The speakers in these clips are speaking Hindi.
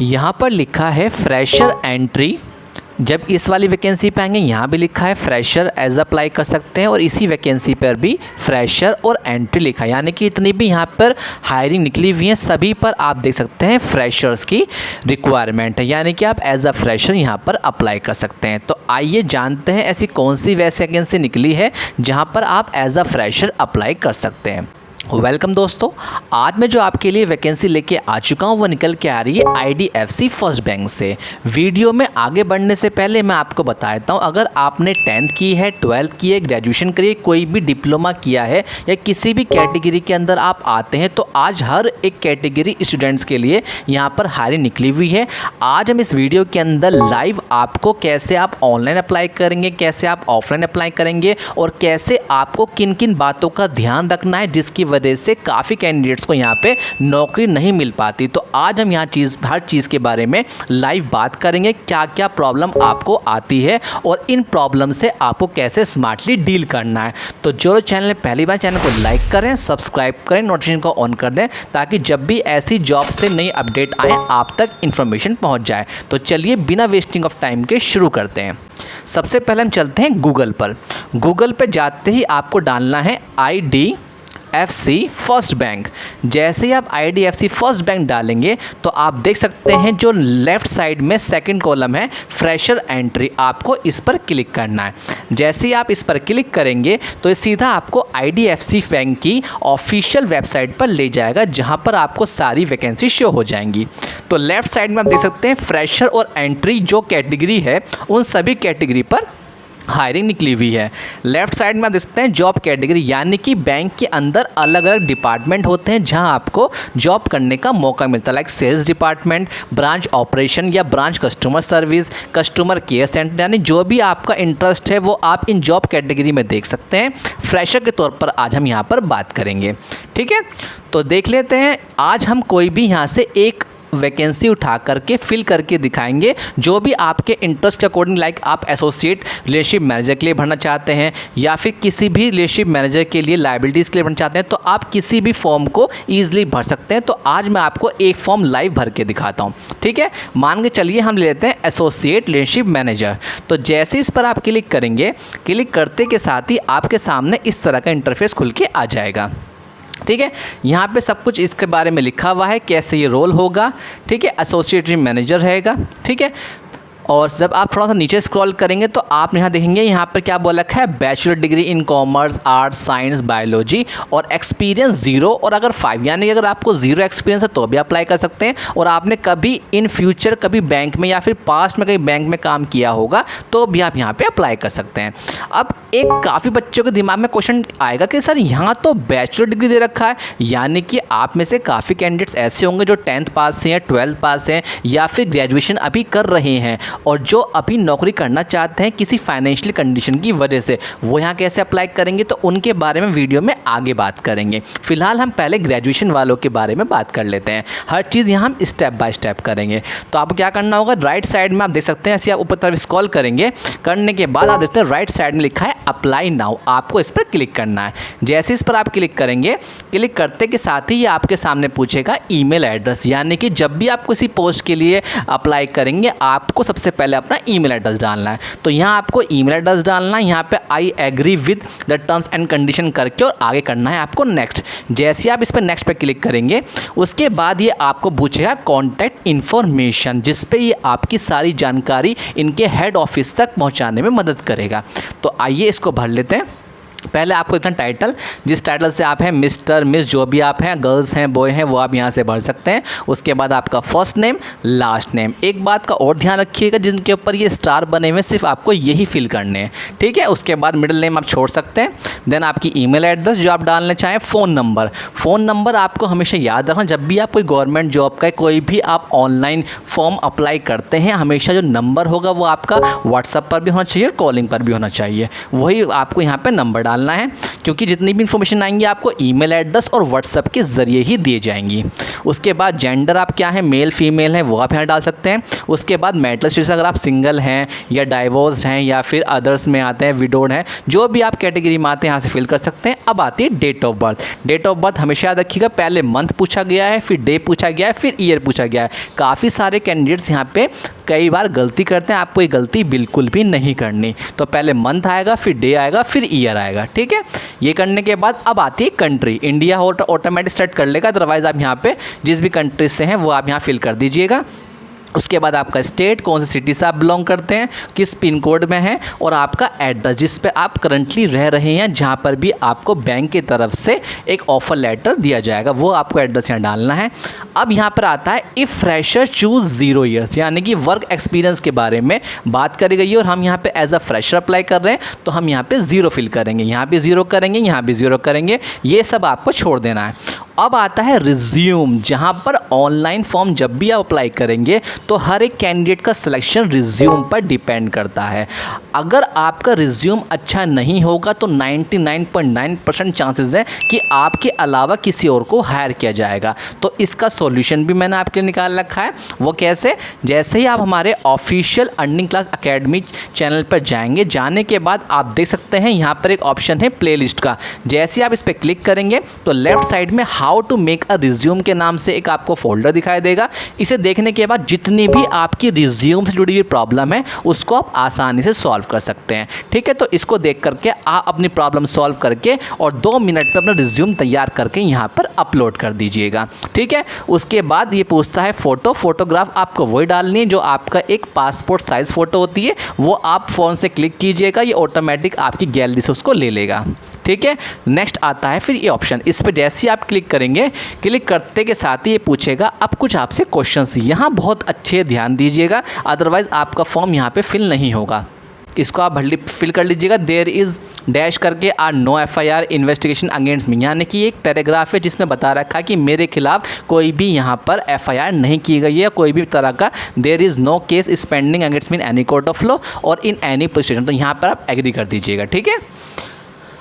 यहाँ पर लिखा है फ्रेशर एंट्री। जब इस वाली वैकेंसी पे आएंगे यहाँ भी लिखा है फ्रेशर एज अप्लाई कर सकते हैं, और इसी वैकेंसी पर भी फ्रेशर और एंट्री लिखा है, यानी कि इतनी भी यहाँ पर हायरिंग निकली हुई है सभी पर आप देख सकते हैं फ्रेशर्स की रिक्वायरमेंट है, यानी कि आप एज अ फ्रेशर यहाँ पर अप्लाई कर सकते हैं। तो आइए जानते हैं ऐसी कौन सी वैकेंसी निकली है जहाँ पर आप एज अ फ्रेशर अप्लाई कर सकते हैं। वेलकम दोस्तों, आज मैं जो आपके लिए वैकेंसी लेके आ चुका हूँ वो निकल के आ रही है IDFC फर्स्ट बैंक से। वीडियो में आगे बढ़ने से पहले मैं आपको बता देता हूँ, अगर आपने 10th की है, 12th की है, ग्रेजुएशन करी है, कोई भी डिप्लोमा किया है या किसी भी कैटेगरी के अंदर आप आते हैं, तो आज हर एक कैटेगरी स्टूडेंट्स के लिए यहाँ पर हायरिंग निकली हुई है। आज हम इस वीडियो के अंदर लाइव आपको कैसे आप ऑनलाइन अप्लाई करेंगे, कैसे आप ऑफलाइन अप्लाई करेंगे और कैसे आपको किन किन बातों का ध्यान रखना है जिसकी वजह से काफ़ी कैंडिडेट्स को यहाँ पे नौकरी नहीं मिल पाती। तो आज हम यहाँ हर चीज़ के बारे में लाइव बात करेंगे, क्या क्या प्रॉब्लम आपको आती है और इन प्रॉब्लम से आपको कैसे स्मार्टली डील करना है। तो जो चैनल पहली बार, चैनल को लाइक करें, सब्सक्राइब करें, नोटिफिकेशन को ऑन कर दें ताकि जब भी ऐसी जॉब से नई अपडेट आए आप तक इन्फॉर्मेशन पहुँच जाए। तो चलिए बिना वेस्टिंग ऑफ टाइम के शुरू करते हैं। सबसे पहले हम चलते हैं गूगल पर। गूगल पर जाते ही आपको डालना है IDFC फर्स्ट बैंक। जैसे ही आप IDFC फर्स्ट बैंक डालेंगे तो आप देख सकते हैं जो लेफ्ट साइड में सेकंड कॉलम है फ्रेशर एंट्री, आपको इस पर क्लिक करना है। जैसे ही आप इस पर क्लिक करेंगे तो ये सीधा आपको IDFC बैंक की ऑफिशियल वेबसाइट पर ले जाएगा जहां पर आपको सारी वैकेंसी शो हो जाएंगी। तो लेफ्ट साइड में आप देख सकते हैं फ्रेशर और एंट्री जो कैटेगरी है उन सभी कैटेगरी पर हायरिंग निकली हुई है। लेफ्ट साइड में आप देखते हैं जॉब कैटेगरी, यानी कि बैंक के अंदर अलग अलग डिपार्टमेंट होते हैं जहां आपको जॉब करने का मौका मिलता है, like sales department, branch operation या branch customer service, customer care centre, यानी जो भी आपका इंटरेस्ट है वो आप इन जॉब कैटेगरी में देख सकते हैं। फ्रेशर के तौर पर आज हम यहाँ पर बात करेंगे, ठीक है। तो देख लेते हैं, आज हम कोई भी यहाँ से एक वैकेंसी उठा करके फिल करके दिखाएंगे जो भी आपके इंटरेस्ट के अकॉर्डिंग, लाइक आप एसोसिएट रिलेशनशिप मैनेजर के लिए भरना चाहते हैं या फिर किसी भी रिलेशनशिप मैनेजर के लिए लायबिलिटीज़ के लिए भरना चाहते हैं तो आप किसी भी फॉर्म को ईजिली भर सकते हैं। तो आज मैं आपको एक फॉर्म लाइव भर के दिखाता हूँ, ठीक है। मान के चलिए हम ले लेते हैं एसोसिएट रिलेशनशिप मैनेजर। तो जैसे इस पर आप क्लिक करेंगे, क्लिक करते के साथ ही आपके सामने इस तरह का इंटरफेस खुल के आ जाएगा, ठीक है। यहाँ पे सब कुछ इसके बारे में लिखा हुआ है, कैसे ये रोल होगा, ठीक है। एसोसिएट मैनेजर रहेगा, ठीक है। और जब आप थोड़ा सा नीचे स्क्रॉल करेंगे तो आप यहाँ देखेंगे यहाँ पर क्या बोला रखा है, bachelor degree in commerce, arts, science, biology और एक्सपीरियंस 0 और अगर 5, यानी अगर आपको 0 एक्सपीरियंस है तो भी अप्लाई कर सकते हैं और आपने कभी इन फ्यूचर कभी बैंक में या फिर पास्ट में कहीं बैंक में काम किया होगा तो भी आप यहाँ पर अप्लाई कर सकते हैं। अब एक काफ़ी बच्चों के दिमाग में क्वेश्चन आएगा कि सर यहाँ तो बैचलर डिग्री दे रखा है, यानी कि आप में से काफ़ी कैंडिडेट्स ऐसे होंगे जो 10th पास हैं, 12th पास हैं या फिर ग्रेजुएशन अभी कर रहे हैं और जो अभी नौकरी करना चाहते हैं किसी फाइनेंशियल कंडीशन की वजह से, वो यहाँ कैसे अप्लाई करेंगे तो उनके बारे में वीडियो में आगे बात करेंगे। फिलहाल हम पहले ग्रेजुएशन वालों के बारे में बात कर लेते हैं, हर चीज़ यहाँ हम स्टेप बाय स्टेप करेंगे। तो आपको क्या करना होगा, राइट साइड में आप देख सकते हैं, ऐसे आप ऊपर तरफ स्क्रॉल करेंगे, करने के बाद आप देखते हैं राइट साइड में लिखा है अप्लाई नाउ, आपको इस पर क्लिक करना है। जैसे इस पर आप क्लिक करेंगे, क्लिक करते के साथ ही ये आपके सामने पूछेगा ईमेल एड्रेस, यानी कि जब भी आप किसी पोस्ट के लिए अप्लाई करेंगे आपको सबसे पहले अपना ईमेल एड्रेस डालना है। तो यहाँ आपको ईमेल एड्रेस डालना है, यहाँ पे I agree with the terms and condition करके और आगे करना है आपको नेक्स्ट। जैसे आप इस पर नेक्स्ट पे क्लिक करेंगे उसके बाद ये आपको पूछेगा कॉन्टैक्ट इन्फॉर्मेशन, जिस पे ये आपकी सारी जानकारी इनके हेड ऑफिस तक पहुँचाने में मदद करेगा। तो आइए इसको भर लेते हैं। पहले आपको इतना टाइटल, जिस टाइटल से आप हैं मिस्टर, मिस, जो भी आप हैं, गर्ल्स हैं, बॉय हैं, वो आप यहाँ से भर सकते हैं। उसके बाद आपका फर्स्ट नेम, लास्ट नेम। एक बात का और ध्यान रखिएगा, जिनके ऊपर ये स्टार बने हुए सिर्फ आपको यही फिल करने हैं, ठीक है। उसके बाद मिडिल नेम आप छोड़ सकते हैं। देन आपकी ईमेल एड्रेस जो आप डालना चाहें, फ़ोन नंबर आपको हमेशा याद रखना, जब भी आप कोई गवर्नमेंट जॉब का कोई भी आप ऑनलाइन फॉर्म अप्लाई करते हैं हमेशा जो नंबर होगा वो आपका व्हाट्सएप पर भी होना चाहिए और कॉलिंग पर भी होना चाहिए, वही आपको यहाँ पर नंबर डालना डालना है, क्योंकि जितनी भी इन्फॉर्मेशन आएंगी आपको ईमेल एड्रेस और व्हाट्सएप के ज़रिए ही दिए जाएंगी। उसके बाद जेंडर आप क्या है, मेल फीमेल हैं, वो आप यहाँ डाल सकते हैं। उसके बाद मैरिटल स्टेटस अगर आप सिंगल हैं या डाइवोर्स्ड हैं या फिर अदर्स में आते हैं, विडोड हैं, जो भी आप कैटेगरी में आते हैं यहाँ से फिल कर सकते हैं। अब आती है date of birth. Date of birth हमेशा याद रखिएगा, पहले मंथ पूछा गया है, फिर डे पूछा गया है, फिर ईयर पूछा गया है। काफ़ी सारे कैंडिडेट्स यहाँ पे कई बार गलती करते हैं, आपको ये गलती बिल्कुल भी नहीं करनी। तो पहले मंथ आएगा, फिर डे आएगा, फिर ईयर आएगा, ठीक है। ये करने के बाद अब आती है कंट्री। इंडिया ऑटोमेटिक सेट कर लेगा, अदरवाइज़ आप यहाँ पे जिस भी कंट्री से हैं वो आप यहाँ फिल कर दीजिएगा। उसके बाद आपका स्टेट, कौन से सिटी से आप बिलोंग करते हैं, किस पिन कोड में है, और आपका एड्रेस जिस पे आप करंटली रह रहे हैं, जहाँ पर भी आपको बैंक की तरफ से एक ऑफर लेटर दिया जाएगा, वो आपको एड्रेस यहाँ डालना है। अब यहाँ पर आता है इफ़ फ्रेशर चूज़ 0 ईयर्स, यानी कि वर्क एक्सपीरियंस के बारे में बात करी गई है और हम यहाँ पे एज अ फ्रेशर अप्लाई कर रहे हैं, तो हम यहाँ पे 0 फिल करेंगे, यहाँ भी 0 करेंगे, यहाँ भी 0 करेंगे, ये सब आपको छोड़ देना है। अब आता है रिज्यूम, जहाँ पर ऑनलाइन फॉर्म जब भी आप अप्लाई करेंगे तो हर एक कैंडिडेट का सिलेक्शन रिज्यूम पर डिपेंड करता है। अगर आपका रिज्यूम अच्छा नहीं होगा तो 99.9% चांसेस है कि आपके अलावा किसी और को हायर किया जाएगा। तो इसका सॉल्यूशन भी मैंने आपके लिए निकाल रखा है। वो कैसे? जैसे ही आप हमारे official earning class academy channel पर जाएंगे, जाने के बाद आप देख सकते हैं यहाँ पर एक ऑप्शन है प्लेलिस्ट का। जैसे आप इस पर क्लिक करेंगे तो लेफ्ट साइड में how to make a resume के नाम से एक आपको फोल्डर दिखाई देगा। इसे देखने के बाद जितनी भी आपकी रिज्यूम से जुड़ी हुई प्रॉब्लम है उसको आप आसानी से सॉल्व कर सकते हैं, ठीक है। तो इसको देख करके आप अपनी प्रॉब्लम सॉल्व करके और 2 मिनट में अपना रिज्यूम तैयार करके यहाँ पर अपलोड कर दीजिएगा, ठीक है। उसके बाद ये पूछता है फोटोग्राफ आपको वही डालनी है जो आपका एक पासपोर्ट साइज़ फ़ोटो होती है, वो आप फ़ोन से क्लिक कीजिएगा, ये ऑटोमेटिक आपकी गैलरी से उसको ले लेगा, ठीक है। नेक्स्ट आता है फिर ये ऑप्शन, इस पर जैसे ही आप क्लिक करेंगे, क्लिक करते के साथ ही ये पूछेगा अब कुछ आपसे क्वेश्चंस, यहाँ बहुत अच्छे ध्यान दीजिएगा, अदरवाइज़ आपका फॉर्म यहाँ पे फिल नहीं होगा। इसको आप भल्ली फिल कर लीजिएगा। देयर इज़ डैश करके are no FIR investigation against me, यानी कि एक पैराग्राफ है जिसमें बता रखा है कि मेरे खिलाफ कोई भी यहाँ पर FIR नहीं की गई है, कोई भी तरह का। There is no case spending against me in any court of law और इन एनी पुलिस स्टेशन, तो यहाँ पर आप एग्री कर दीजिएगा, ठीक है।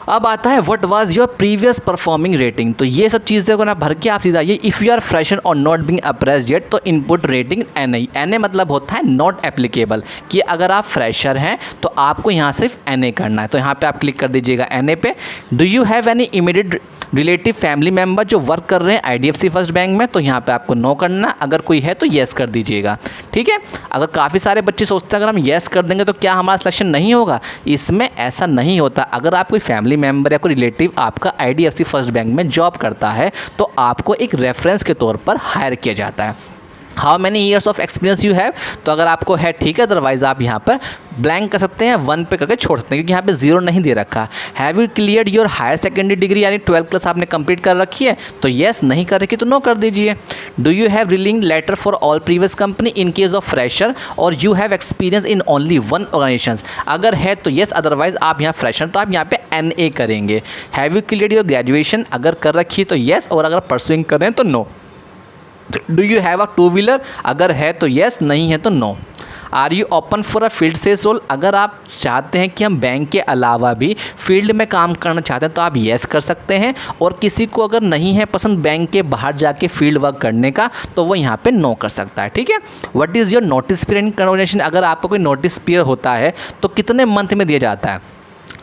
अब आता है what was your previous performing rating, तो ये सब चीज़ें को ना भर के आप सीधा ये इफ़ यू आर फ्रेशर और नॉट बीइंग अप्रेस्ड येट, तो इनपुट रेटिंग NA मतलब होता है नॉट एप्लीकेबल, कि अगर आप फ्रेशर हैं तो आपको यहाँ सिर्फ NA करना है, तो यहाँ पे आप क्लिक कर दीजिएगा NA पे। Do you have any immediate relative family member जो वर्क कर रहे हैं IDFC फर्स्ट बैंक में, तो यहाँ पे आपको नो करना, अगर कोई है तो येस कर दीजिएगा, ठीक है। अगर काफ़ी सारे बच्चे सोचते हैं अगर हम येस कर देंगे तो क्या हमारा सिलेक्शन नहीं होगा, इसमें ऐसा नहीं होता। अगर आप कोई फैमिली मेम्बर या कोई रिलेटिव आपका IDFC फर्स्ट बैंक में जॉब करता है तो आपको एक रेफरेंस के तौर पर हायर किया जाता है। How many years of experience you have, तो अगर आपको है ठीक है, अदरवाइज आप यहाँ पर ब्लैंक कर सकते हैं, 1 पे करके छोड़ सकते हैं, क्योंकि यहाँ पे 0 नहीं दे रखा। Have you cleared your higher secondary degree, यानी 12th क्लास आपने कंप्लीट कर रखी है, तो येस, नहीं कर रखी तो नो कर दीजिए। Do you have relieving letter for all previous company in case of fresher or you have experience in only 1 organisation, अगर है तो येस, अदरवाइज आप यहाँ फ्रेशर तो आप यहाँ पे NA करेंगे। Have you cleared your graduation, अगर कर रखी है तो येस, और अगर परसुइंग कर रहे हैं तो no. Do you have a 2 wheeler, अगर है तो येस, नहीं है तो no. Are you open for a field sales role, अगर आप चाहते हैं कि हम बैंक के अलावा भी फील्ड में काम करना चाहते हैं तो आप येस कर सकते हैं, और किसी को अगर नहीं है पसंद बैंक के बाहर जाके फील्ड वर्क करने का तो वो यहाँ पे नो कर सकता है, ठीक है। What is your notice period in condonation, अगर आपका कोई नोटिस पीरियड होता है तो कितने मंथ में दिया जाता है,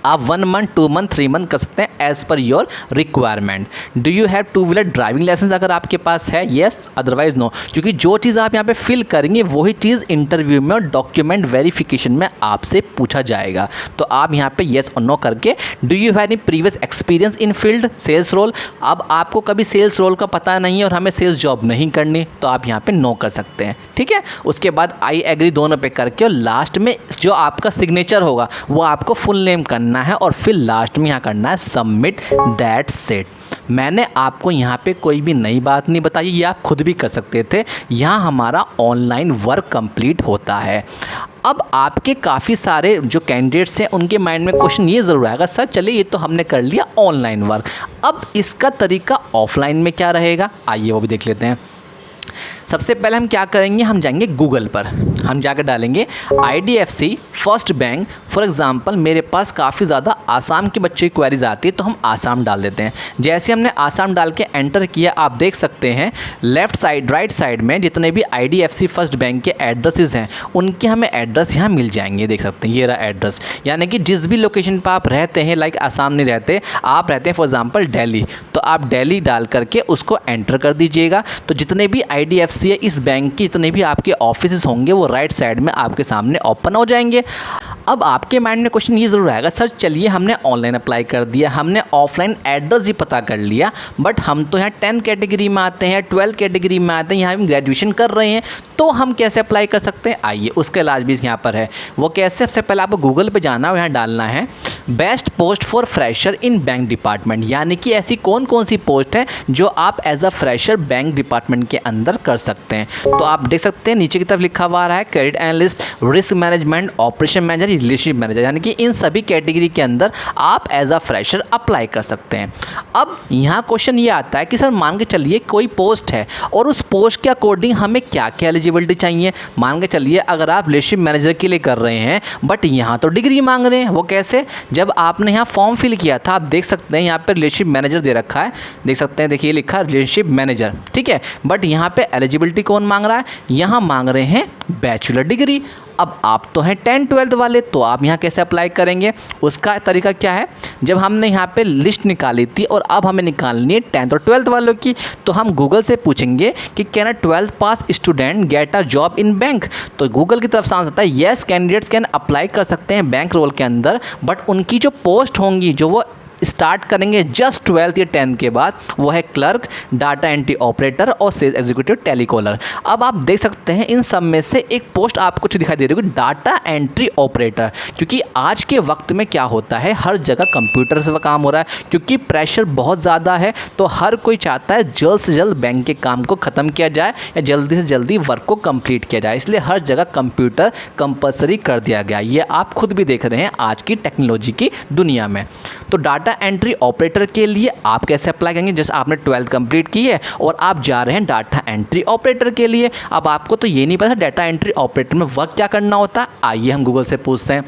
आप 1 मंथ, 2 मंथ, 3 मंथ कर सकते हैं as per your requirement. Do you have 2 wheeler driving licence, अगर आपके पास है येस, अदरवाइज नो, क्योंकि जो चीज़ आप यहाँ पे फिल करेंगे वही चीज़ इंटरव्यू में और डॉक्यूमेंट वेरिफिकेशन में आपसे पूछा जाएगा, तो आप यहाँ पे येस और नो करके। Do you have any previous experience in field sales role, अब आपको कभी सेल्स रोल का पता नहीं है और हमें सेल्स जॉब नहीं करनी, तो आप यहाँ पे नो कर सकते हैं, ठीक है। उसके बाद आई एग्री दोनों पे करके, और लास्ट में जो आपका सिग्नेचर होगा वो आपको फुल नेम करना है, और फिर लास्ट में यहाँ करना है सबमिट, दैट्स इट। मैंने आपको यहाँ पे कोई भी नई बात नहीं बताई, ये आप खुद भी कर सकते थे। यहाँ हमारा ऑनलाइन वर्क कंप्लीट होता है। अब आपके काफ़ी सारे जो कैंडिडेट्स हैं उनके माइंड में क्वेश्चन ये ज़रूर आएगा, सर चलिए ये तो हमने कर लिया ऑनलाइन वर्क, अब इसका तरीका ऑफलाइन में क्या रहेगा, आइए वो भी देख लेते हैं। सबसे पहले हम क्या करेंगे, हम जाएंगे गूगल पर, हम जाकर डालेंगे IDFC first bank. For example मेरे पास काफ़ी ज़्यादा आसाम के बच्चे की क्वेरीज आती है, तो हम आसाम डाल देते हैं। जैसे हमने आसाम डाल के एंटर किया, आप देख सकते हैं लेफ्ट साइड राइट साइड में जितने भी IDFC फर्स्ट बैंक के एड्रेसेस हैं उनके हमें एड्रेस यहाँ मिल जाएंगे। देख सकते हैं ये रहा एड्रेस, यानी कि जिस भी लोकेशन पर आप रहते हैं, लाइक आसाम नहीं रहते, आप रहते हैं फॉर एग्जांपल दिल्ली, तो आप दिल्ली डाल करके उसको एंटर कर दीजिएगा। तो जितने भी IDFC है इस बैंक की, जितने भी आपके ऑफिस होंगे वो राइट साइड में आपके सामने ओपन हो जाएंगे। अब आपके माइंड में क्वेश्चन ये ज़रूर आएगा, सर चलिए हमने ऑनलाइन अप्लाई कर दिया, हमने ऑफलाइन एड्रेस भी पता कर लिया, बट हम तो यहाँ 10 कैटेगरी में आते हैं, 12 कैटेगरी में आते हैं, यहाँ हम ग्रेजुएशन कर रहे हैं, तो हम कैसे अप्लाई कर सकते हैं? आइए उसका इलाज भी यहाँ पर है। वो कैसे? सबसे पहले आपको गूगल पे जाना है, यहाँ डालना है best post for fresher in bank department, यानी कि ऐसी कौन कौन सी पोस्ट है जो आप as a fresher bank department के अंदर कर सकते हैं। तो आप देख सकते हैं नीचे की तरफ लिखा हुआ रहा है credit analyst, risk management, operation manager, relationship manager, यानी कि इन सभी कैटेगरी के अंदर आप एज अ फ्रेशर अप्लाई कर सकते हैं। अब यहाँ क्वेश्चन ये आता है कि सर मान के चलिए कोई पोस्ट है और उस पोस्ट के अकॉर्डिंग हमें क्या क्या एलिजिबिलिटी चाहिए। मान के चलिए अगर आप रिलेशनशिप मैनेजर के लिए कर रहे हैं बट यहाँ तो डिग्री मांग रहे हैं, वो कैसे? जब आपने यहाँ फॉर्म फिल किया था, आप देख सकते हैं यहाँ पर रिलेशनशिप मैनेजर दे रखा है, देख सकते हैं, देखिए लिखा है रिलेशनशिप मैनेजर, ठीक है, बट यहाँ पे एलिजिबिलिटी कौन मांग रहा है? यहाँ मांग रहे हैं बैचलर डिग्री। अब आप तो हैं 10-12 वाले, तो आप यहाँ कैसे अप्लाई करेंगे? उसका तरीका क्या है, जब हमने यहाँ पे लिस्ट निकाली थी और अब हमें निकालनी है 10th और 12th वालों की, तो हम गूगल से पूछेंगे कि can a 12th pass student get a job in bank. तो गूगल की तरफ से आंसर आता है येस, कैंडिडेट्स कैन अप्लाई कर सकते हैं बैंक रोल के अंदर, बट उनकी जो पोस्ट होंगी जो वो स्टार्ट करेंगे जस्ट 12th या 10th के बाद, वो है क्लर्क, डाटा एंट्री ऑपरेटर और सेल्स एग्जीक्यूटिव टेलीकॉलर। अब आप देख सकते हैं इन सब में से एक पोस्ट आपको कुछ दिखाई दे रही होगी, डाटा एंट्री ऑपरेटर, क्योंकि आज के वक्त में क्या होता है हर जगह कंप्यूटर से काम हो रहा है, क्योंकि प्रेशर बहुत ज़्यादा है, तो हर कोई चाहता है जल्द से जल्द बैंक के काम को ख़त्म किया जाए या जल्दी से जल्दी वर्क को कंप्लीट किया जाए, इसलिए हर जगह कंप्यूटर कंपलसरी कर दिया गया। ये आप खुद भी देख रहे हैं आज की टेक्नोलॉजी की दुनिया में। तो डाटा एंट्री ऑपरेटर के लिए आप कैसे अप्लाई करेंगे? जैसे आपने 12th कंप्लीट की है और आप जा रहे हैं डाटा एंट्री ऑपरेटर के लिए। अब आपको तो ये नहीं पता डाटा एंट्री ऑपरेटर में वर्क क्या करना होता, आइए हम गूगल से पूछते हैं।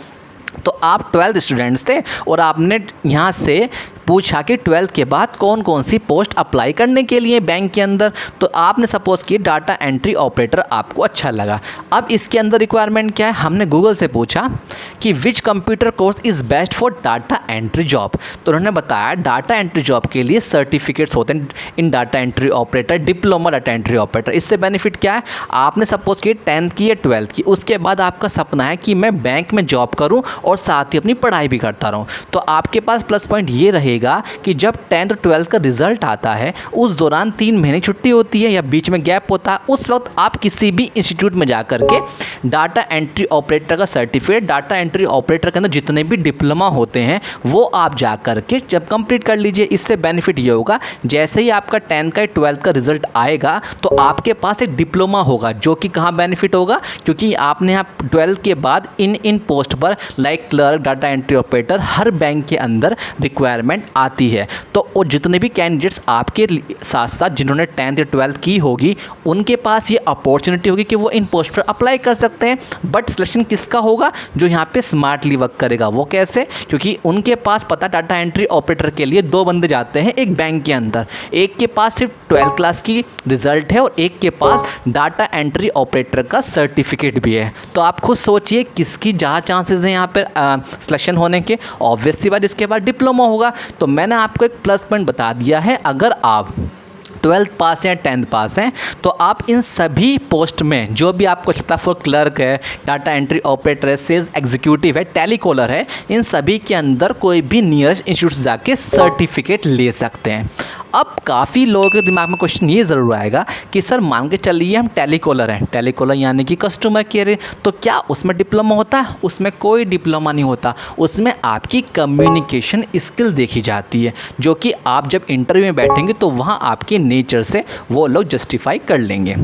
तो आप 12th स्टूडेंट्स थे और आपने यहाँ से पूछा कि 12th के बाद कौन कौन सी पोस्ट अप्लाई करने के लिए बैंक के अंदर, तो आपने सपोज कि डाटा एंट्री ऑपरेटर आपको अच्छा लगा। अब इसके अंदर रिक्वायरमेंट क्या है, हमने गूगल से पूछा कि which computer course is best for data entry job, तो उन्होंने बताया डाटा एंट्री जॉब के लिए सर्टिफिकेट्स होते हैं in data entry operator, diploma data entry operator. इससे बेनिफिट क्या है, आपने सपोज कि 10th की या 12th की, उसके बाद आपका सपना है कि मैं बैंक में जॉब करूँ और साथ ही अपनी पढ़ाई भी करता रहूँ, तो आपके पास प्लस पॉइंट ये रहेगा कि जब 10th और 12th का रिजल्ट आता है उस दौरान 3 महीने छुट्टी होती है या बीच में गैप होता है, उस वक्त आप किसी भी इंस्टीट्यूट में जाकर के डाटा एंट्री ऑपरेटर का सर्टिफिकेट, डाटा एंट्री ऑपरेटर के अंदर जितने भी डिप्लोमा होते हैं वो आप जा करके जब कंप्लीट कर लीजिए। इससे बेनिफिट ये होगा जैसे ही आपका 10th का 12th का रिजल्ट आएगा तो आपके पास एक डिप्लोमा होगा, जो कि कहाँ बेनिफिट होगा, क्योंकि आपने यहाँ 12th के बाद इन पोस्ट पर like clerk, data entry operator हर बैंक के अंदर रिक्वायरमेंट आती है। तो वो जितने भी कैंडिडेट्स आपके साथ साथ जिन्होंने 10th या 12th की होगी उनके पास ये अपॉर्चुनिटी होगी कि वो इन पोस्ट पर अप्लाई कर सकते हैं। बट सिलेक्शन किसका होगा, जो यहाँ पे स्मार्टली वर्क करेगा। वो कैसे, क्योंकि उनके पास पता डाटा एंट्री ऑपरेटर के लिए 2 बंदे जाते हैं एक बैंक के अंदर, एक के पास सिर्फ 12th क्लास की रिजल्ट है और एक के पास डाटा एंट्री ऑपरेटर का सर्टिफिकेट भी है। तो आप खुद सोचिए किसकी ज़्यादा चांसेस हैं यहाँ पर सिलेक्शन होने के। ऑब्वियसली बात इसके बाद डिप्लोमा होगा। तो मैंने आपको एक प्लस पॉइंट बता दिया है, अगर आप 12th पास या 10th पास हैं तो आप इन सभी पोस्ट में जो भी आपको लगता है, क्लर्क है, डाटा एंट्री ऑपरेटर है, सेल्स एग्जीक्यूटिव है, टेलीकॉलर है, इन सभी के अंदर कोई भी नियरेस्ट इंस्टीट्यूट जाके सर्टिफिकेट ले सकते हैं। अब काफ़ी लोगों के दिमाग में क्वेश्चन ये ज़रूर आएगा कि सर मान के चलिए हम टेलीकॉलर हैं, टेलीकॉलर यानी कि कस्टमर केयर है, तो क्या उसमें डिप्लोमा होता है? उसमें कोई डिप्लोमा नहीं होता, उसमें आपकी कम्युनिकेशन स्किल देखी जाती है, जो कि आप जब इंटरव्यू में बैठेंगे तो वहाँ आपके नेचर से वो लोग जस्टिफाई कर लेंगे।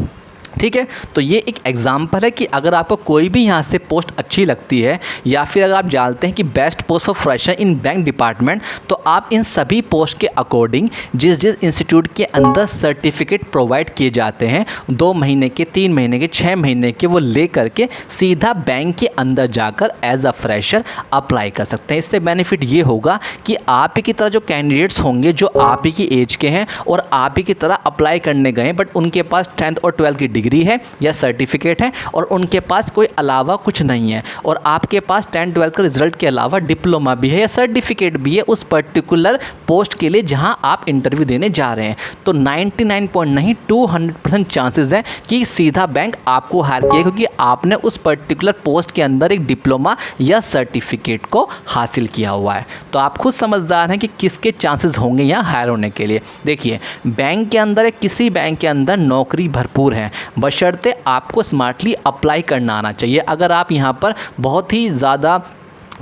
ठीक है। तो ये एक एग्जाम्पल है कि अगर आपको कोई भी यहाँ से पोस्ट अच्छी लगती है या फिर अगर आप जानते हैं कि best post for fresher in bank department, तो आप इन सभी पोस्ट के अकॉर्डिंग जिस जिस इंस्टीट्यूट के अंदर सर्टिफिकेट प्रोवाइड किए जाते हैं 2 महीने के, 3 महीने के, 6 महीने के, वो ले करके सीधा बैंक के अंदर जाकर एज अ फ्रेशर अप्लाई कर सकते हैं। इससे बेनिफिट ये होगा कि आप ही की तरह जो कैंडिडेट्स होंगे जो आप ही की एज के हैं और आप ही की तरह अप्लाई करने गए बट उनके पास 10th और 12th की डिग्री है या सर्टिफिकेट है और उनके पास कोई अलावा कुछ नहीं है, और आपके पास 10th 12th के रिजल्ट के अलावा डिप्लोमा भी है या सर्टिफिकेट भी है उस पर्टिकुलर पोस्ट के लिए जहां आप इंटरव्यू देने जा रहे हैं, तो 200% चांसेस है कि सीधा बैंक आपको हायर किया, क्योंकि आपने उस पर्टिकुलर पोस्ट के अंदर एक डिप्लोमा या सर्टिफिकेट को हासिल किया हुआ है। तो आप खुद समझदार हैं कि किसके चांसेस होंगे यहाँ हायर होने के लिए। देखिए, बैंक के अंदर किसी बैंक के अंदर नौकरी भरपूर है, बशर्ते आपको स्मार्टली अप्लाई करना आना चाहिए। अगर आप यहाँ पर बहुत ही ज़्यादा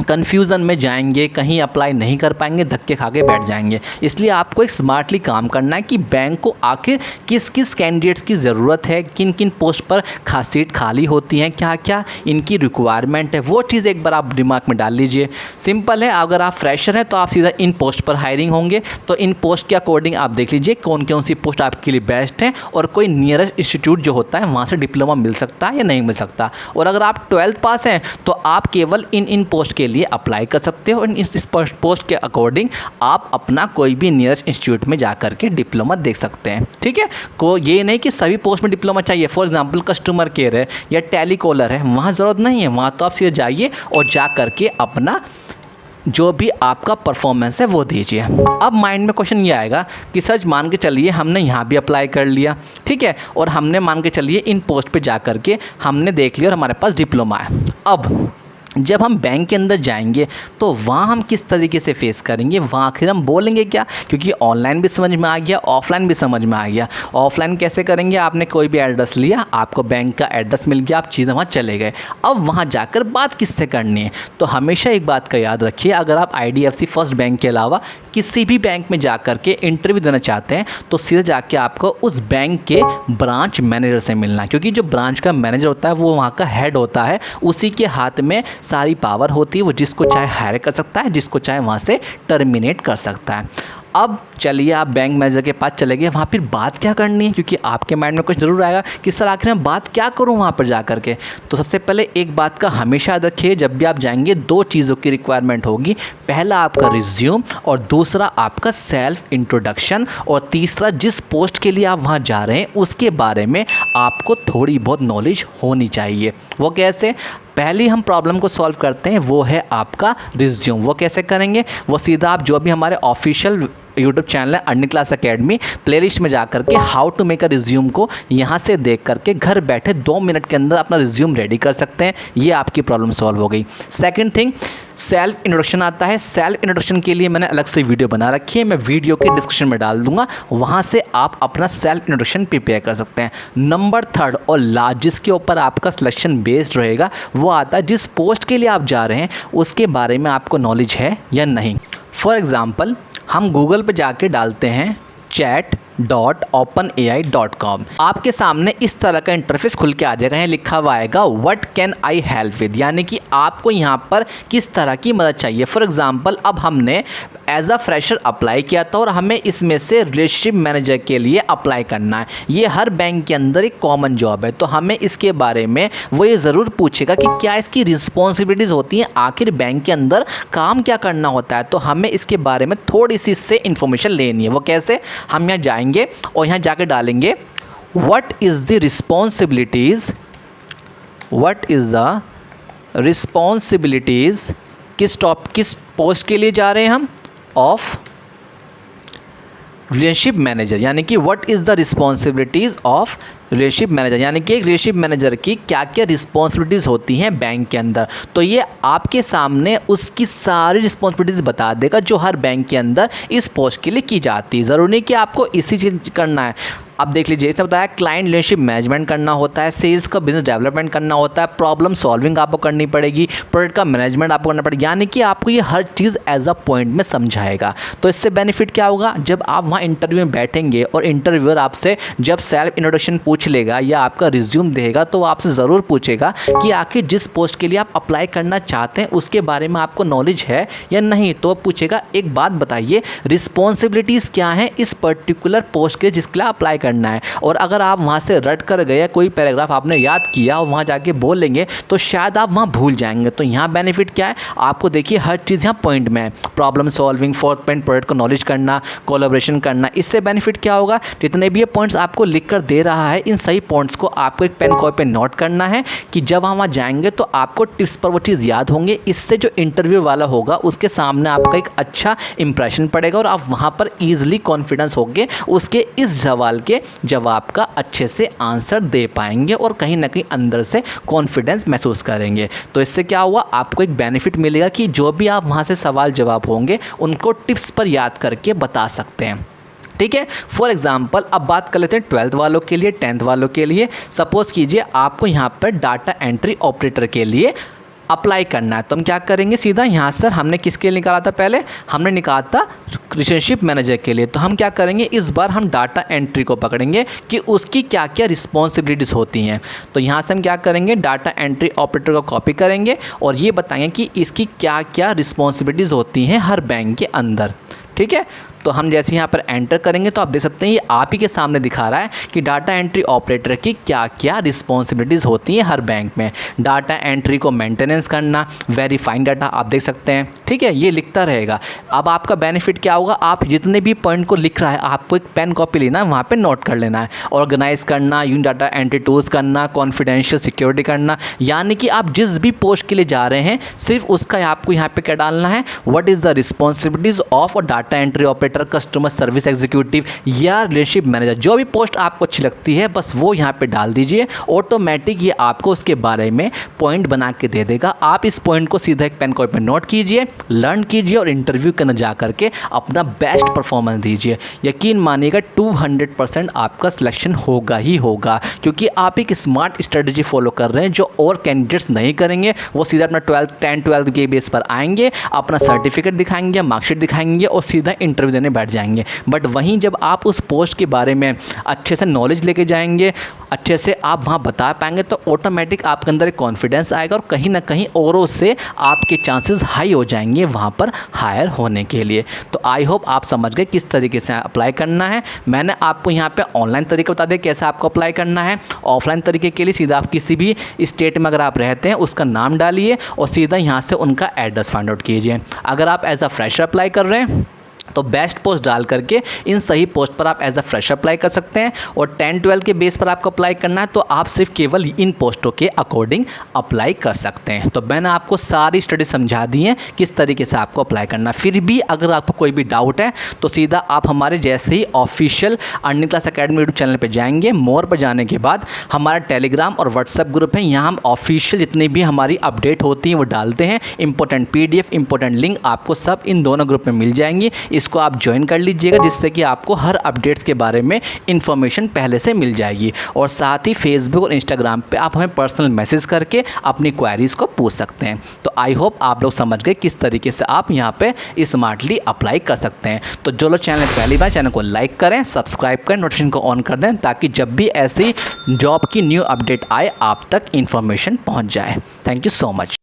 कन्फ्यूज़न में जाएंगे, कहीं अप्लाई नहीं कर पाएंगे, धक्के खा के बैठ जाएंगे। इसलिए आपको एक स्मार्टली काम करना है कि बैंक को आखिर किस किस कैंडिडेट्स की ज़रूरत है, किन किन पोस्ट पर खास सीट खाली होती हैं, क्या क्या इनकी रिक्वायरमेंट है, वो चीज़ एक बार आप दिमाग में डाल लीजिए। सिंपल है, अगर आप फ्रेशर हैं तो आप सीधा इन पोस्ट पर हायरिंग होंगे, तो इन पोस्ट के अकॉर्डिंग आप देख लीजिए कौन कौन सी पोस्ट आपके लिए बेस्ट है और कोई नियरेस्ट इंस्टीट्यूट जो होता है वहाँ से डिप्लोमा मिल सकता है या नहीं मिल सकता। और अगर आप 12th पास हैं तो आप केवल इन पोस्ट के लिए अप्लाई कर सकते हो। इस पोस्ट के अकॉर्डिंग आप अपना कोई भी नियरेस्ट इंस्टीट्यूट में जाकर के डिप्लोमा देख सकते हैं। ठीक है, को ये नहीं कि सभी पोस्ट में डिप्लोमा चाहिए। फॉर एग्जांपल कस्टमर केयर है या टेलीकॉलर है, वहाँ ज़रूरत नहीं है, वहाँ तो आप सीधे जाइए और जा करके अपना जो भी आपका परफॉर्मेंस है वो दीजिए। अब माइंड में क्वेश्चन ये आएगा कि सच मान के चलिए हमने यहाँ भी अप्लाई कर लिया, ठीक है, और हमने मान के चलिए इन पोस्ट पे जा करके हमने देख लिया और हमारे पास डिप्लोमा है। अब जब हम बैंक के अंदर जाएंगे तो वहाँ हम किस तरीके से फेस करेंगे, वहाँ आखिर हम बोलेंगे क्या, क्योंकि ऑनलाइन भी समझ में आ गया, ऑफलाइन भी समझ में आ गया। ऑफलाइन कैसे करेंगे, आपने कोई भी एड्रेस लिया, आपको बैंक का एड्रेस मिल गया, आप सीधे वहाँ चले गए। अब वहाँ जाकर बात किससे करनी है, तो हमेशा एक बात का याद रखिए, अगर आप IDFC फर्स्ट बैंक के अलावा किसी भी बैंक में जा कर के इंटरव्यू देना चाहते हैं तो सीधे जाके आपको उस बैंक के ब्रांच मैनेजर से मिलना है, क्योंकि जो ब्रांच का मैनेजर होता है वो वहाँ का हेड होता है, उसी के हाथ में सारी पावर होती है, वो जिसको चाहे हायर कर सकता है, जिसको चाहे वहाँ से टर्मिनेट कर सकता है। अब चलिए आप बैंक मैनेजर के पास चले गए, वहाँ फिर बात क्या करनी है, क्योंकि आपके माइंड में कुछ ज़रूर आएगा कि सर आखिर मैं बात क्या करूँ वहाँ पर जा कर के। तो सबसे पहले एक बात का हमेशा याद रखिए, जब भी आप जाएंगे 2 चीज़ों की रिक्वायरमेंट होगी, पहला आपका रिज्यूम और दूसरा आपका सेल्फ इंट्रोडक्शन, और तीसरा जिस पोस्ट के लिए आप वहाँ जा रहे हैं उसके बारे में आपको थोड़ी बहुत नॉलेज होनी चाहिए। वो कैसे, पहली हम प्रॉब्लम को सॉल्व करते हैं, वो है आपका रिज्यूम। वो कैसे करेंगे, वो सीधा आप जो भी हमारे ऑफिशियल यूट्यूब चैनल है अर्निंग क्लास अकेडमी, प्लेलिस्ट में जा करके how to make a resume को यहाँ से देख करके घर बैठे 2 मिनट के अंदर अपना रिज्यूम रेडी कर सकते हैं। ये आपकी प्रॉब्लम सॉल्व हो गई। सेकंड थिंग, सेल्फ इंट्रोडक्शन आता है। सेल्फ इंट्रोडक्शन के लिए मैंने अलग से वीडियो बना रखी है, मैं वीडियो के डिस्क्रिप्शन में डाल दूंगा, वहाँ से आप अपना सेल्फ इंट्रोडक्शन प्रिपेयर कर सकते हैं। नंबर 3 और लास्ट, जिसके ऊपर आपका सिलेक्शन बेस्ड रहेगा, वो आता है जिस पोस्ट के लिए आप जा रहे हैं उसके बारे में आपको नॉलेज है या नहीं। फॉर एग्ज़ाम्पल हम गूगल पे जाके डालते हैं chat.openai.com, आपके सामने इस तरह का इंटरफेस खुल के आ जाएगा। यहाँ लिखा हुआ आएगा what can I help with, यानी कि आपको यहाँ पर किस तरह की मदद चाहिए। फॉर एग्जांपल अब हमने एज अ फ्रेशर अप्लाई किया था और हमें इसमें से रिलेशनशिप मैनेजर के लिए अप्लाई करना है। ये हर बैंक के अंदर एक कॉमन जॉब है, तो हमें इसके बारे में वो ये ज़रूर पूछेगा कि क्या इसकी रिस्पॉन्सिबिलिटीज़ होती हैं, आखिर बैंक के अंदर काम क्या करना होता है। तो हमें इसके बारे में थोड़ी सी इससे इन्फॉर्मेशन लेनी है। वो कैसे, हम यहाँ जाएंगे और यहाँ जाके डालेंगे what is the responsibilities, what is the responsibilities, किस पोस्ट के लिए जा रहे हैं हम, ऑफ रिलेशनशिप मैनेजर, यानी कि what is the responsibilities of relationship manager, यानी कि एक रिलेशनशिप मैनेजर की क्या क्या रिस्पॉन्सिबिलिटीज़ होती हैं बैंक के अंदर। तो ये आपके सामने उसकी सारी रिस्पॉन्सिबिलिटीज़ बता देगा जो हर बैंक के अंदर इस पोस्ट के लिए की जाती है। ज़रूरी नहीं कि आपको इसी चीज़ करना है। अब देख लीजिए, इसने बताया क्लाइंट रिलेशनशिप मैनेजमेंट करना होता है, सेल्स का बिजनेस डेवलपमेंट करना होता है, प्रॉब्लम सॉल्विंग आपको करनी पड़ेगी, प्रोडक्ट का मैनेजमेंट आपको करना पड़ेगा, यानी कि आपको ये हर चीज़ एज अ पॉइंट में समझाएगा। तो इससे बेनिफिट क्या होगा, जब आप वहाँ इंटरव्यू में बैठेंगे और इंटरव्यूअर आपसे जब सेल्फ इंट्रोडक्शन पूछ लेगा या आपका रिज्यूम देगा तो वो आपसे ज़रूर पूछेगा कि आखिर जिस पोस्ट के लिए आप अप्लाई करना चाहते हैं उसके बारे में आपको नॉलेज है या नहीं। तो पूछेगा एक बात बताइए, रिस्पॉन्सिबिलिटीज़ क्या हैं इस पर्टिकुलर पोस्ट के जिसके लिए अप्लाई करना है। और अगर आप वहाँ से रट कर गए, कोई पैराग्राफ आपने याद किया और वहाँ जाके बोल लेंगे तो शायद आप वहाँ भूल जाएंगे। तो यहाँ बेनिफिट क्या है, आपको देखिए हर चीज़ यहाँ पॉइंट में है। Problem solving, 4th point product को नॉलेज करना, कोलैबोरेशन करना। इससे बेनिफिट क्या होगा, जितने भी ये पॉइंट्स आपको लिख कर दे रहा है इन सही पॉइंट्स को आपको एक पेन कॉपी पे नोट करना है कि जब हम वहाँ जाएंगे तो आपको टिप्स पर वो चीज़ याद होंगे। इससे जो इंटरव्यू वाला होगा उसके सामने आपका एक अच्छा इंप्रेशन पड़ेगा और आप वहाँ पर ईजिली कॉन्फिडेंस होंगे उसके इस सवाल के जवाब का अच्छे से आंसर दे पाएंगे और कहीं ना कहीं अंदर से कॉन्फिडेंस महसूस करेंगे। तो इससे क्या हुआ, आपको एक बेनिफिट मिलेगा कि जो भी आप वहाँ से सवाल जवाब होंगे उनको टिप्स पर याद करके बता सकते हैं। ठीक है, फॉर एग्जाम्पल अब बात कर लेते हैं 12th वालों के लिए, 10th वालों के लिए। सपोज़ कीजिए आपको यहाँ पर डाटा एंट्री ऑपरेटर के लिए अप्लाई करना है। तो हम क्या करेंगे, सीधा यहाँ सर हमने किसके लिए निकाला था, पहले हमने निकाला था रिलेशनशिप मैनेजर के लिए। तो हम क्या करेंगे, इस बार हम डाटा एंट्री को पकड़ेंगे कि उसकी क्या क्या रिस्पॉन्सिबिलिटीज़ होती हैं। तो यहाँ से हम क्या करेंगे, डाटा एंट्री ऑपरेटर को कॉपी करेंगे और ये बताएंगे कि इसकी क्या क्या रिस्पॉन्सिबिलिटीज़ होती हैं हर बैंक के अंदर। ठीक है, तो हम जैसे यहाँ पर एंटर करेंगे तो आप देख सकते हैं ये आप ही के सामने दिखा रहा है कि डाटा एंट्री ऑपरेटर की क्या क्या रिस्पॉन्सिबिलिटीज़ होती हैं हर बैंक में। डाटा एंट्री को मेंटेनेंस करना, वेरीफाइंग डाटा आप देख सकते हैं। ठीक है, ये लिखता रहेगा। अब आपका बेनिफिट क्या होगा, आप जितने भी पॉइंट को लिख रहा है आपको एक पेन कॉपी लेना है, वहाँ पर नोट कर लेना है। ऑर्गेनाइज करना, यूनिक डाटा एंट्री टूल्स करना, कॉन्फिडेंशियल सिक्योरिटी करना, यानी कि आप जिस भी पोस्ट के लिए जा रहे हैं सिर्फ उसका आपको यहाँ पर क्या डालना है, what is the responsibilities of a data entry operator, customer service executive या रिलेशनशिप मैनेजर। जो भी पोस्ट आपको अच्छी लगती है बस वो यहाँ पे डाल दीजिए, ऑटोमेटिक ये आपको उसके बारे में पॉइंट बना के दे देगा। आप इस पॉइंट को सीधा एक पेन कॉपी पे नोट कीजिए, लर्न कीजिए और इंटरव्यू करने जा करके अपना बेस्ट परफॉर्मेंस दीजिए। यकीन मानिएगा 200% आपका सिलेक्शन होगा ही होगा, क्योंकि आप एक स्मार्ट स्ट्रेटजी फॉलो कर रहे हैं जो और कैंडिडेट्स नहीं करेंगे। वो सीधा अपना 10th-12th के बेस पर आएंगे, अपना सर्टिफिकेट दिखाएंगे, मार्कशीट दिखाएंगे और सीधा इंटरव्यू देने बैठ जाएंगे। बट वहीं जब आप उस पोस्ट के बारे में अच्छे से नॉलेज लेके जाएंगे, अच्छे से आप वहाँ बता पाएंगे तो ऑटोमेटिक आपके अंदर एक कॉन्फिडेंस आएगा और कहीं ना कहीं औरों से आपके चांसेस हाई हो जाएंगे वहाँ पर हायर होने के लिए। तो आई होप आप समझ गए किस तरीके से अप्लाई करना है। मैंने आपको यहाँ पे ऑनलाइन तरीका बता दिया कैसे आपको अप्लाई करना है। ऑफलाइन तरीके के लिए सीधा आप किसी भी स्टेट में अगर आप रहते हैं उसका नाम डालिए और सीधा यहाँ से उनका एड्रेस फाइंड आउट कीजिए। अगर आप एज अ फ्रेशर अप्लाई कर रहे हैं तो बेस्ट पोस्ट डाल करके इन सही पोस्ट पर आप एज अ फ्रेशर अप्लाई कर सकते हैं। और 10-12 के बेस पर आपको अप्लाई करना है तो आप सिर्फ केवल इन पोस्टों के अकॉर्डिंग अप्लाई कर सकते हैं। तो मैंने आपको सारी स्टडी समझा दी है किस तरीके से आपको अप्लाई करना। फिर भी अगर आपको कोई भी डाउट है तो सीधा आप हमारे जैसे ही official earning class academy YouTube channel पर जाएंगे। मोर पर जाने के बाद हमारा टेलीग्राम और व्हाट्सएप ग्रुप है, यहाँ हम ऑफिशियल जितनी भी हमारी अपडेट होती हैं वो डालते हैं। इंपॉर्टेंट PDF, इंपॉर्टेंट लिंक आपको सब इन दोनों ग्रुप में मिल जाएंगी। इसको आप ज्वाइन कर लीजिएगा जिससे कि आपको हर अपडेट्स के बारे में इंफॉर्मेशन पहले से मिल जाएगी। और साथ ही फेसबुक और इंस्टाग्राम पे आप हमें पर्सनल मैसेज करके अपनी क्वेरीज को पूछ सकते हैं। तो आई होप आप लोग समझ गए किस तरीके से आप यहाँ पे स्मार्टली अप्लाई कर सकते हैं। तो जो लोग चैनल पहली बार, चैनल को लाइक करें, सब्सक्राइब करें, नोटिफिकेशन को ऑन कर दें ताकि जब भी ऐसी जॉब की न्यू अपडेट आए आप तक इंफॉर्मेशन पहुँच जाए। Thank you so much.